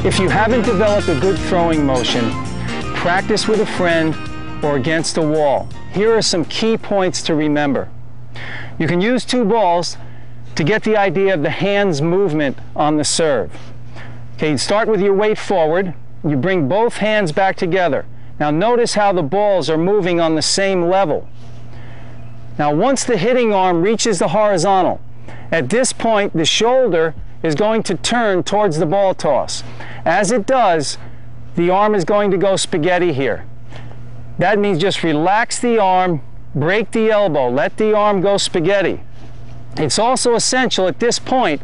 If you haven't developed a good throwing motion, practice with a friend or against a wall. Here are some key points to remember. You can use 2 balls to get the idea of the hand's movement on the serve. Okay, you start with your weight forward. You bring both hands back together. Now notice how the balls are moving on the same level. Now once the hitting arm reaches the horizontal, at this point the shoulder is going to turn towards the ball toss. As it does, the arm is going to go spaghetti here. That means just relax the arm, break the elbow, let the arm go spaghetti. It's also essential at this point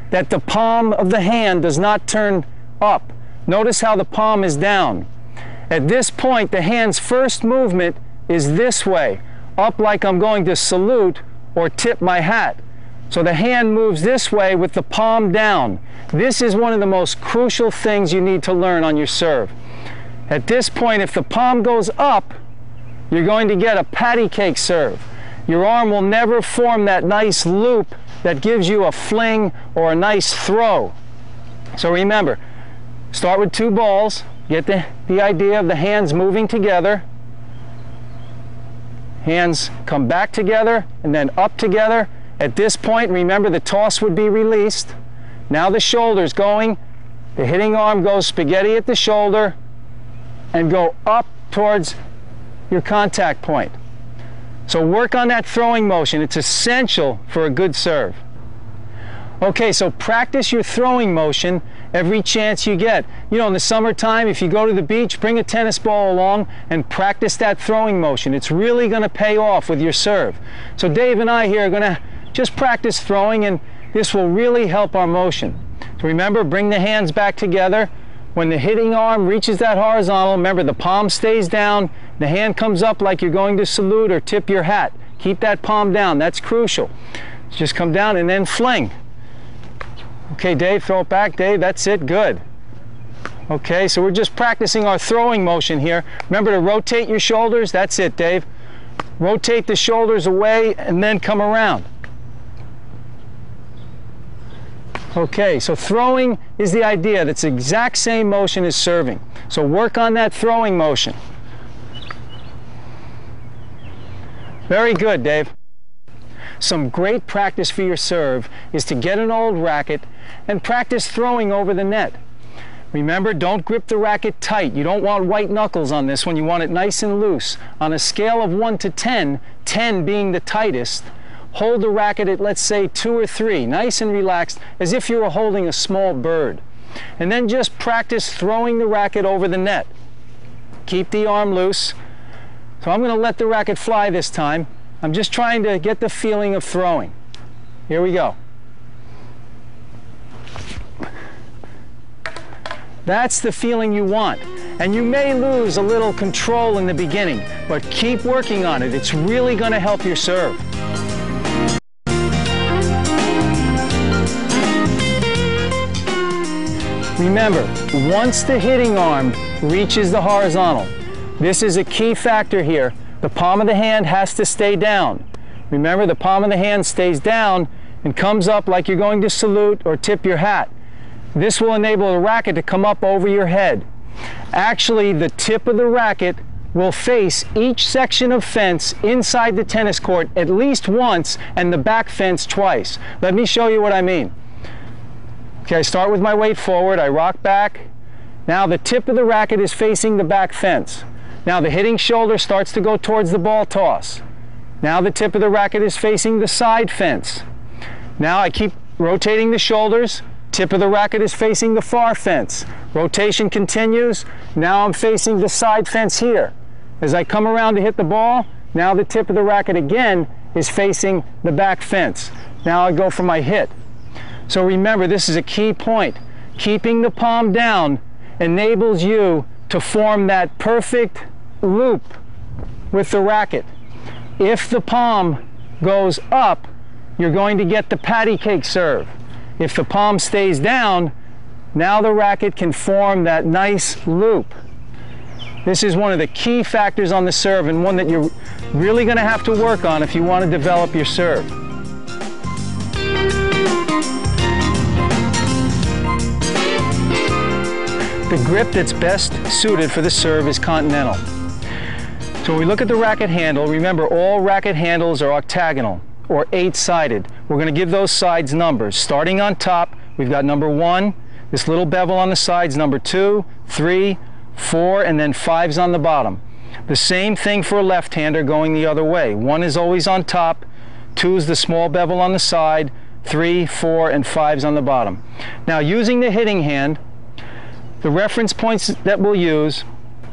that the palm of the hand does not turn up. Notice how the palm is down. At this point, the hand's first movement is this way, up like I'm going to salute or tip my hat. So the hand moves this way with the palm down. This is one of the most crucial things you need to learn on your serve. At this point, if the palm goes up, you're going to get a patty cake serve. Your arm will never form that nice loop that gives you a fling or a nice throw. So remember, start with 2 balls, get the idea of the hands moving together. Hands come back together and then up together. At this point, remember the toss would be released. Now the shoulder's going, the hitting arm goes spaghetti at the shoulder and go up towards your contact point. So work on that throwing motion. It's essential for a good serve. Okay, so practice your throwing motion every chance you get. You know, in the summertime, if you go to the beach, bring a tennis ball along and practice that throwing motion. It's really going to pay off with your serve. So Dave and I here are going to just practice throwing, and this will really help our motion. So remember, bring the hands back together. When the hitting arm reaches that horizontal, remember the palm stays down, the hand comes up like you're going to salute or tip your hat. Keep that palm down, that's crucial. Just come down and then fling. Okay, Dave, throw it back. Dave, that's it, good. Okay, so we're just practicing our throwing motion here. Remember to rotate your shoulders, that's it, Dave. Rotate the shoulders away and then come around. Okay, so throwing is the idea. That's the exact same motion as serving. So work on that throwing motion. Very good, Dave. Some great practice for your serve is to get an old racket and practice throwing over the net. Remember, don't grip the racket tight. You don't want white knuckles on this one. You want it nice and loose. On a scale of 1 to 10, 10 being the tightest, hold the racket at, let's say, 2 or 3, nice and relaxed, as if you were holding a small bird. And then just practice throwing the racket over the net. Keep the arm loose. So I'm going to let the racket fly this time. I'm just trying to get the feeling of throwing. Here we go. That's the feeling you want. And you may lose a little control in the beginning, but keep working on it. It's really going to help your serve. Remember, once the hitting arm reaches the horizontal, this is a key factor here. The palm of the hand has to stay down. Remember, the palm of the hand stays down and comes up like you're going to salute or tip your hat. This will enable the racket to come up over your head. Actually, the tip of the racket will face each section of fence inside the tennis court at least once and the back fence twice. Let me show you what I mean. Okay, I start with my weight forward, I rock back. Now the tip of the racket is facing the back fence. Now the hitting shoulder starts to go towards the ball toss. Now the tip of the racket is facing the side fence. Now I keep rotating the shoulders. Tip of the racket is facing the far fence. Rotation continues. Now I'm facing the side fence here. As I come around to hit the ball, now the tip of the racket again is facing the back fence. Now I go for my hit. So remember, this is a key point. Keeping the palm down enables you to form that perfect loop with the racket. If the palm goes up, you're going to get the patty cake serve. If the palm stays down, now the racket can form that nice loop. This is one of the key factors on the serve, and one that you're really going to have to work on if you want to develop your serve. The grip that's best suited for the serve is Continental. So when we look at the racket handle, remember all racket handles are octagonal or 8-sided. We're going to give those sides numbers. Starting on top, we've got number 1, this little bevel on the sides, number 2, 3, 4, and then 5's on the bottom. The same thing for a left-hander going the other way. 1 is always on top, 2 is the small bevel on the side, 3, 4, and 5's on the bottom. Now using the hitting hand, the reference points that we'll use,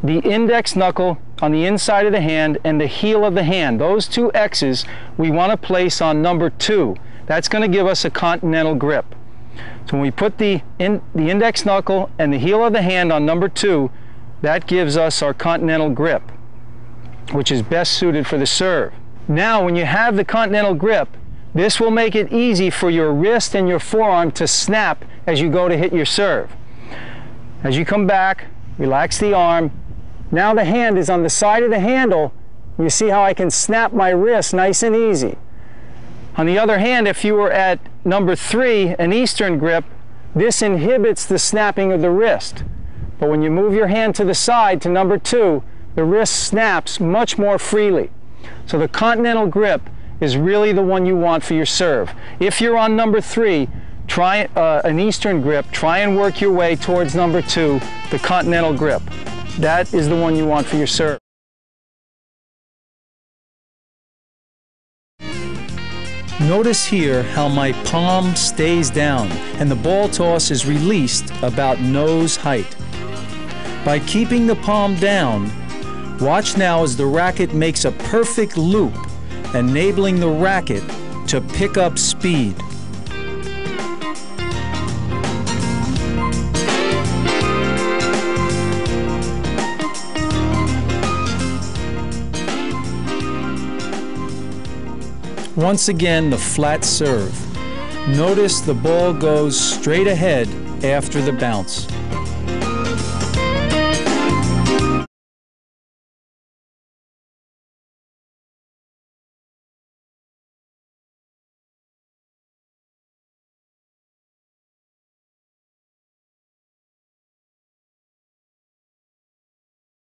the index knuckle on the inside of the hand and the heel of the hand, those two X's we want to place on number 2. That's going to give us a Continental grip. So when we put the index knuckle and the heel of the hand on number 2, that gives us our Continental grip, which is best suited for the serve. Now when you have the Continental grip, this will make it easy for your wrist and your forearm to snap as you go to hit your serve. As you come back, relax the arm. Now the hand is on the side of the handle. You see how I can snap my wrist nice and easy. On the other hand, if you were at number 3, an Eastern grip, this inhibits the snapping of the wrist. But when you move your hand to the side to number 2, the wrist snaps much more freely. So the Continental grip is really the one you want for your serve. If you're on number 3, try an Eastern grip, try and work your way towards number 2, the Continental grip. That is the one you want for your serve. Notice here how my palm stays down and the ball toss is released about nose height. By keeping the palm down, watch now as the racket makes a perfect loop, enabling the racket to pick up speed. Once again, the flat serve. Notice the ball goes straight ahead after the bounce.